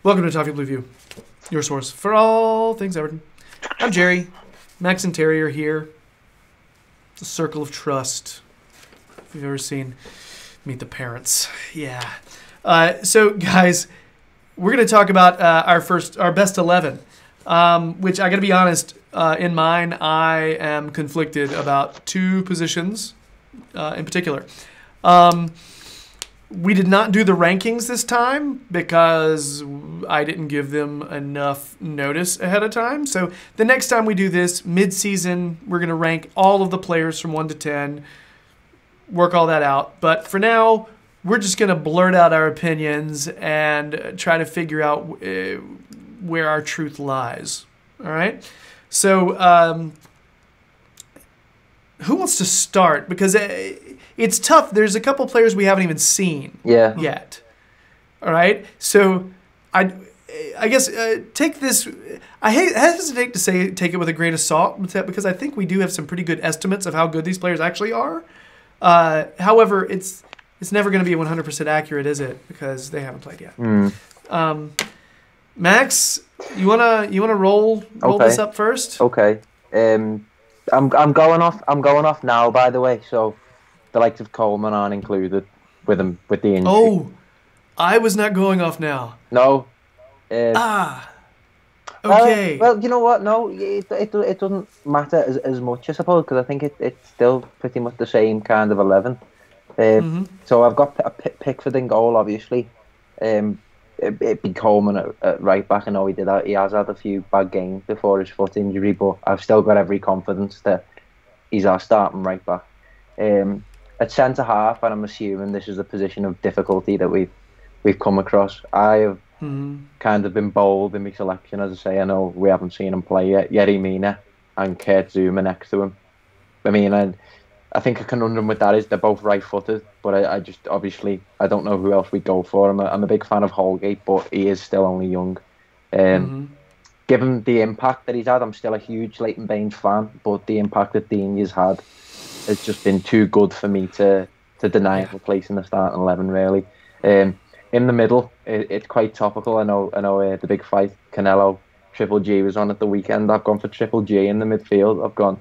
Welcome to Toffee Blue View, your source for all things Everton. I'm Gerry. Max and Terry are here. It's a circle of trust. If you've ever seen Meet the Parents. Yeah. So, guys, we're going to talk about our best 11, which I got to be honest, in mine, I am conflicted about two positions in particular. We did not do the rankings this time because I didn't give them enough notice ahead of time. So the next time we do this, mid-season, we're going to rank all of the players from 1 to 10, work all that out. But for now, we're just going to blurt out our opinions and try to figure out where our truth lies. All right? So who wants to start? Because it's tough. There's a couple players we haven't even seen yet. All right? So I guess take this. I hesitate to say take it with a grain of salt because I think we do have some pretty good estimates of how good these players actually are. However, it's never going to be 100% accurate, is it? Because they haven't played yet. Max, you wanna roll this up first? Okay. I'm going off now, by the way. So the likes of Coleman aren't included with the injury. Oh, I was not going off now. No. Okay. Well, you know what? No, it doesn't matter as much, I suppose, because I think it's still pretty much the same kind of 11. So I've got Pickford in goal, obviously. It'd be Coleman at right back. I know he has had a few bad games before his foot injury, but I've still got every confidence that he's our starting right back. At centre half, and I'm assuming this is a position of difficulty that we've come across. I have kind of been bold in my selection, as I say. I know we haven't seen him play yet. Yerry Mina and Kurt Zouma next to him. I mean, I think a conundrum with that is they're both right-footed, but I just obviously I don't know who else we go for. I'm a big fan of Holgate, but he is still only young. Given the impact that he's had, I'm still a huge Leighton Baines fan, but the impact that Dean has had has just been too good for me to deny him a place in the starting 11. Really, in the middle, it's quite topical. I know. The big fight, Canelo, Triple G was on at the weekend. I've gone for Triple G in the midfield. I've gone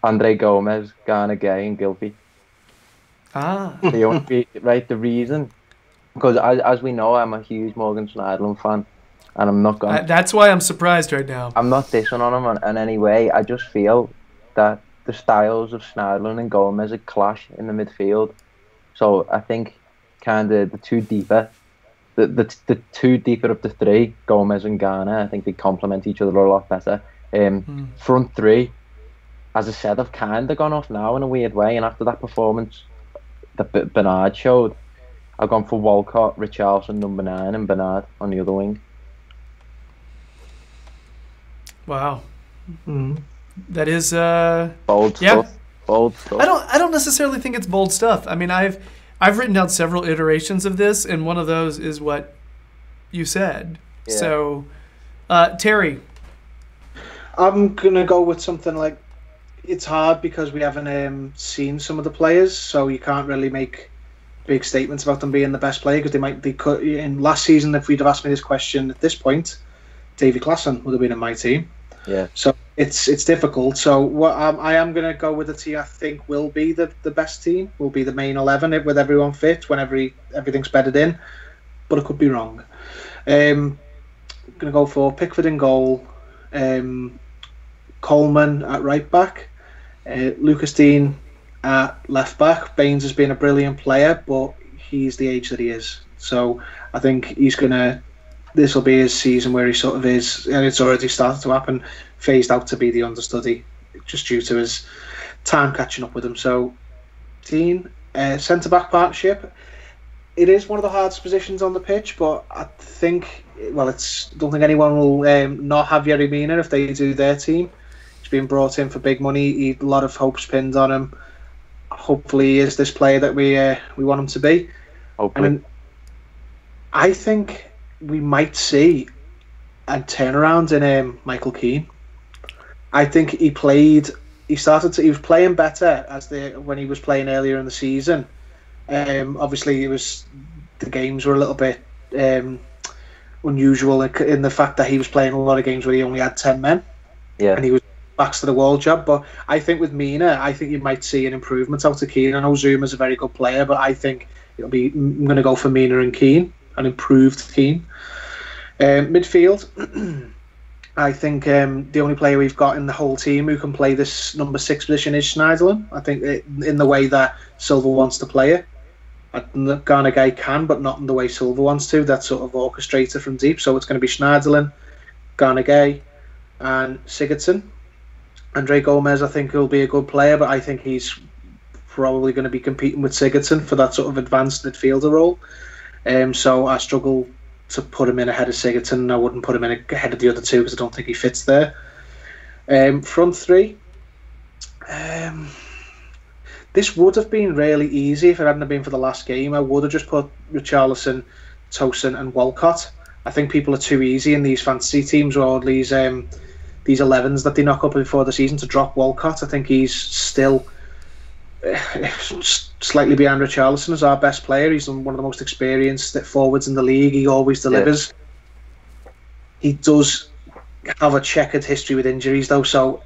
Andre Gomez, Garner Gay, and Gilfie. The reason, because as we know, I'm a huge Morgan Schneiderlin fan, and I'm not going. That's why I'm surprised right now. I'm not dissing on him in any way. I just feel that the styles of Schneiderlin and Gomez clash in the midfield. So I think kind of the two deeper of the three, Gomez and Garner, I think they complement each other a lot better. Front three, as I said, I've kind of gone off now in a weird way, and after that performance that Bernard showed, I've gone for Walcott, Richarlison, number 9, and Bernard on the other wing. Wow. That is bold stuff. Bold stuff. I don't necessarily think it's bold stuff. I mean, I've written down several iterations of this, and one of those is what you said. Yeah. So, Terry, I'm gonna go with something like, it's hard because we haven't seen some of the players, so you can't really make big statements about them being the best player because they might be cut. In last season, if we'd have asked me this question at this point, Davy Klaassen would have been in my team. Yeah. So it's difficult. So what I am going to go with the team I think will be the best team, will be the main 11 with everyone fit when everything's bedded in, but I could be wrong. I'm going to go for Pickford in goal, Coleman at right back, Lucas Dean at left back. Baines has been a brilliant player, but he's the age that he is. So I think this will be his season where he sort of is, and it's already started to happen, phased out to be the understudy, just due to his time catching up with him. So, Dean, centre-back partnership, it is one of the hardest positions on the pitch, but I think, don't think anyone will not have Yerry Mina if they do their team. He's been brought in for big money, a lot of hopes pinned on him. Hopefully he is this player that we want him to be. Hopefully. And I think we might see a turnaround in Michael Keane. I think he was playing better when he was playing earlier in the season. Obviously the games were a little bit unusual in the fact that he was playing a lot of games where he only had 10 men. Yeah. And he was backs to the wall job. But I think with Mina, I think you might see an improvement out of Keane. I know Zuma's a very good player, but I think I'm going to go for Mina and Keane, an improved Keane. Midfield, I think the only player we've got in the whole team who can play this number 6 position is Schneiderlin. I think in the way that Silva wants to play it. Ghana guy can, but not in the way Silva wants to. That sort of orchestrator from deep. So it's going to be Schneiderlin, Ghana guy, and Sigurdsson. Andre Gomez, I think, will be a good player, but I think he's probably going to be competing with Sigurdsson for that sort of advanced midfielder role. So I struggle to put him in ahead of Sigurdsson. I wouldn't put him in ahead of the other two because I don't think he fits there. Front three. This would have been really easy if it hadn't been for the last game. I would have just put Richarlison, Tosin and Walcott. I think people are too easy in these fantasy teams or all these 11s that they knock up before the season to drop Walcott. I think he's still slightly behind Richarlison as our best player. He's one of the most experienced forwards in the league. He always delivers. Yeah. He does have a checkered history with injuries though, so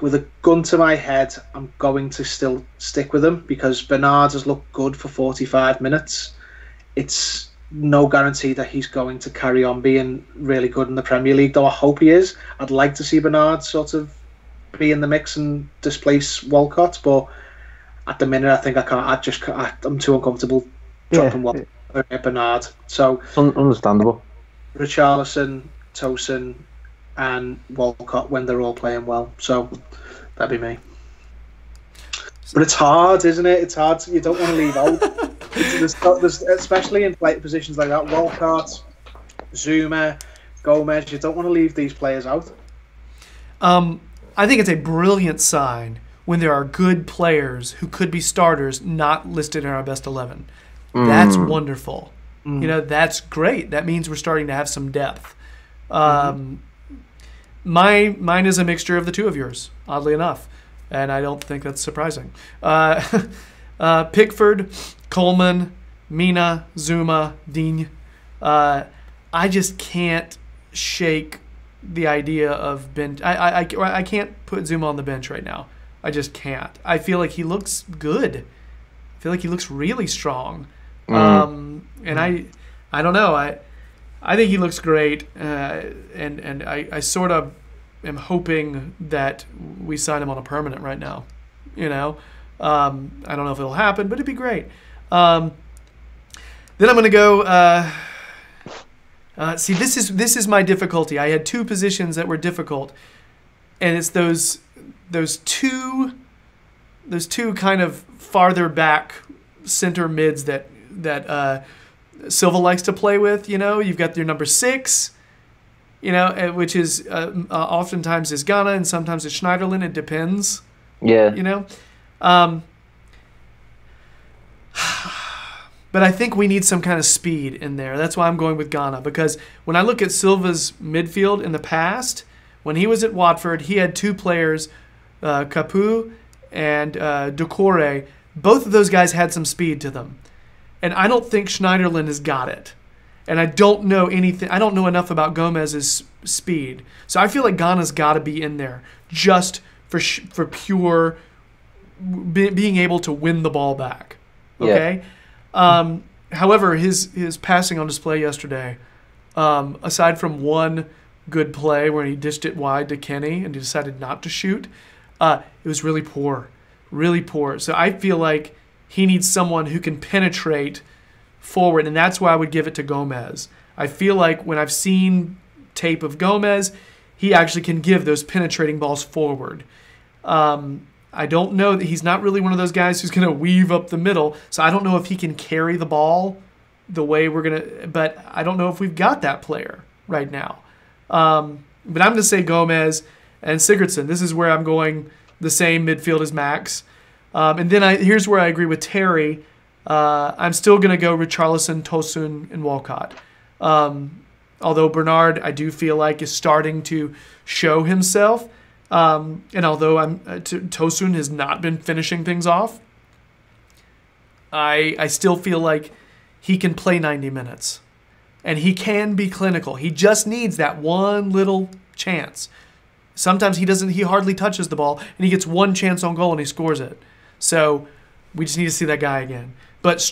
with a gun to my head, I'm going to still stick with him because Bernard has looked good for 45 minutes. It's no guarantee that he's going to carry on being really good in the Premier League, though I hope he is. I'd like to see Bernard sort of be in the mix and displace Walcott, but at the minute I think I can't. I'm too uncomfortable dropping Bernard. So understandable. Richarlison, Tosin and Walcott when they're all playing well. So that'd be me. But it's hard, isn't it? It's hard. You don't want to leave out. There's, especially in positions like that, Walcott, Zuma, Gomez. You don't want to leave these players out. I think it's a brilliant sign when there are good players who could be starters not listed in our best 11. That's wonderful. That's great. That means we're starting to have some depth. Mine is a mixture of the two of yours, oddly enough, and I don't think that's surprising. Pickford, Coleman, Mina, Zuma, Digne. I just can't shake the idea of bench. I can't put Zuma on the bench right now. I just can't. I feel like he looks good. I feel like he looks really strong. And I don't know. I think he looks great, and I sort of am hoping that we sign him on a permanent right now. I don't know if it'll happen, but it'd be great. Then I'm going to go. See, this is my difficulty. I had two positions that were difficult, and it's those two kind of farther back center mids that Silva likes to play with. You've got your number 6, which is oftentimes is Ghana and sometimes it's Schneiderlin. It depends. Yeah. But I think we need some kind of speed in there. That's why I'm going with Ghana, because when I look at Silva's midfield in the past, when he was at Watford, he had two players, Capu and Doucouré. Both of those guys had some speed to them. And I don't think Schneiderlin has got it. And I don't know anything. I don't know enough about Gomez's speed. So I feel like Ghana's got to be in there just for pure being able to win the ball back. Okay? Yeah. However, his passing on display yesterday, aside from one good play where he dished it wide to Kenny and he decided not to shoot, it was really poor. Really poor. So I feel like he needs someone who can penetrate forward, and that's why I would give it to Gomez. I feel like when I've seen tape of Gomez, he actually can give those penetrating balls forward. I don't know that he's not really one of those guys who's going to weave up the middle, so I don't know if he can carry the ball the way we're going to, but I don't know if we've got that player right now. But I'm going to say Gomez and Sigurdsson. This is where I'm going the same midfield as Max. And then here's where I agree with Terry. I'm still going to go Richarlison, Tosun, and Walcott. Although Bernard, I do feel like, is starting to show himself. And although Tosun has not been finishing things off, I still feel like he can play 90 minutes. And he can be clinical. He just needs that one little chance. Sometimes he hardly touches the ball, and he gets one chance on goal and he scores it. So we just need to see that guy again. But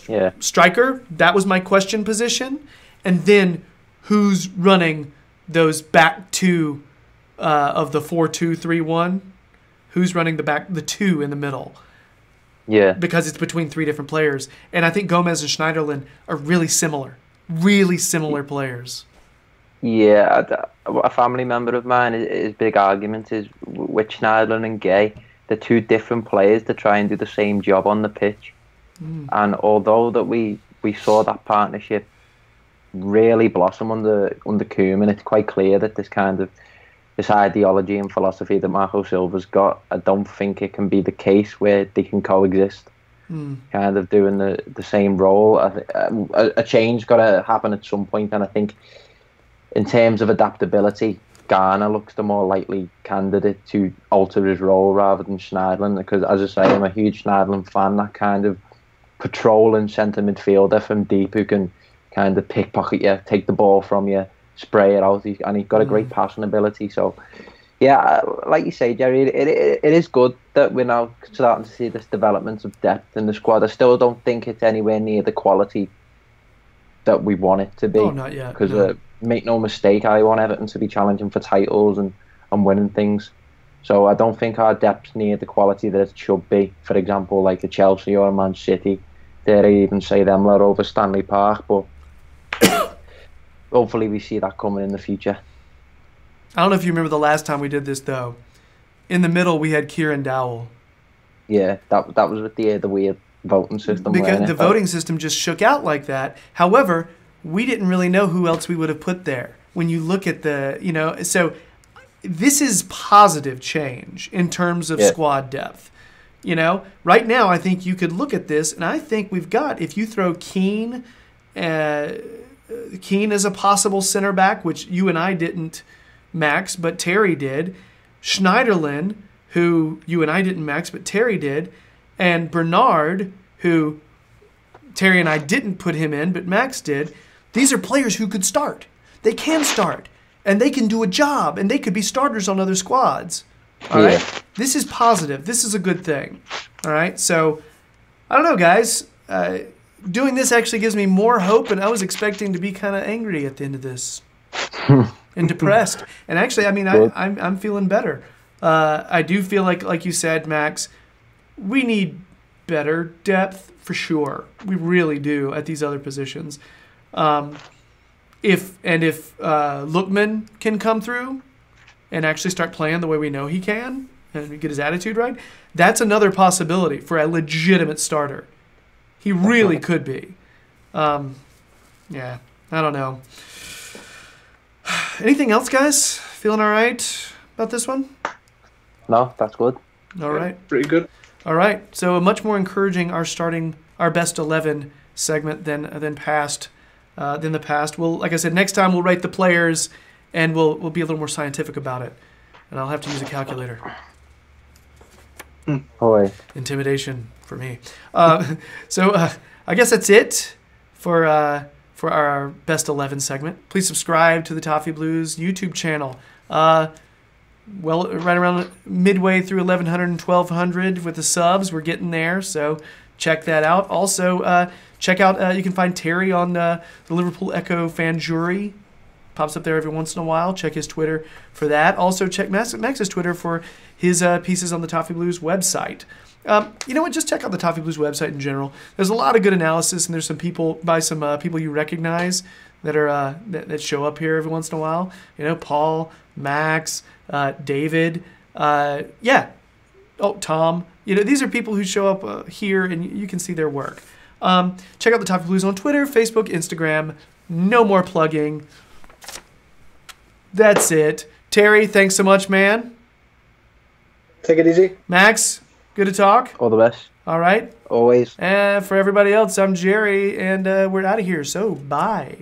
striker, that was my question position. And then who's running those back two of the 4-2-3-1? Who's running the two in the middle? Yeah. Because it's between three different players. And I think Gomez and Schneiderlin are really similar. Really similar players. Yeah, a family member of mine, his big argument is with Schneiderlin and Gay, they're two different players to try and do the same job on the pitch. And although that we saw that partnership really blossom under Koeman, it's quite clear that this ideology and philosophy that Marco Silva's got, I don't think it can be the case where they can coexist. Kind of doing the same role. A change got to happen at some point, and I think in terms of adaptability, Garner looks the more likely candidate to alter his role rather than Schneiderlin, because as I say, I'm a huge Schneiderlin fan, that kind of patrolling centre midfielder from deep who can kind of pickpocket you, take the ball from you, spray it out, and he's got a great passing ability. So yeah, like you say, Gerry, it is good that we're now starting to see this development of depth in the squad. I still don't think it's anywhere near the quality that we want it to be. Oh, not yet. Because make no mistake, I want Everton to be challenging for titles and winning things. So I don't think our depth's near the quality that it should be. For example, like a Chelsea or a Man City. Dare I even say them lot over Stanley Park, but hopefully we see that coming in the future. I don't know if you remember the last time we did this, though. In the middle, we had Kieran Dowell. Yeah, that was with the weird voting system. Because the voting system just shook out like that. However, we didn't really know who else we would have put there. When you look at so this is positive change in terms of squad depth. Right now, I think you could look at this, and I think we've got, if you throw Keane as a possible center back, which you and I didn't max, but Terry did. Schneiderlin, who you and I didn't max, but Terry did. And Bernard, who Terry and I didn't put him in, but Max did. These are players who could start. They can start. And they can do a job. And they could be starters on other squads. All right? This is positive. This is a good thing. All right? So, I don't know, guys. Doing this actually gives me more hope, and I was expecting to be kind of angry at the end of this. And depressed. And actually, I mean, I'm feeling better. I do feel like you said, Max, we need better depth for sure. We really do at these other positions. If Lookman can come through and actually start playing the way we know he can and get his attitude right, that's another possibility for a legitimate starter. He really could be. Yeah, I don't know. Anything else, guys? Feeling all right about this one? No, that's good. All right. Pretty good. All right. So much more encouraging our best 11 segment than the past. Well, like I said, next time we'll rate the players and we'll be a little more scientific about it. And I'll have to use a calculator. Boy. Intimidation for me. So I guess that's it for our best 11 segment. Please subscribe to the Toffee Blues YouTube channel. Well, right around midway through 1,100 and 1,200 with the subs. We're getting there, so check that out. Also, check out, you can find Terry on the Liverpool Echo fan jury. Pops up there every once in a while. Check his Twitter for that. Also, check Max's Twitter for his pieces on the Toffee Blues website. You know what? Just check out the Toffee Blues website in general. There's a lot of good analysis, and there's some people you recognize that are that show up here every once in a while. Paul, Max, David, Tom. These are people who show up here, and you can see their work. Check out the Toffee Blues on Twitter, Facebook, Instagram. No more plugging. That's it. Terry, thanks so much, man. Take it easy. Max, good to talk. All the best. All right. Always. And for everybody else, I'm Gerry, and we're out of here. So, bye.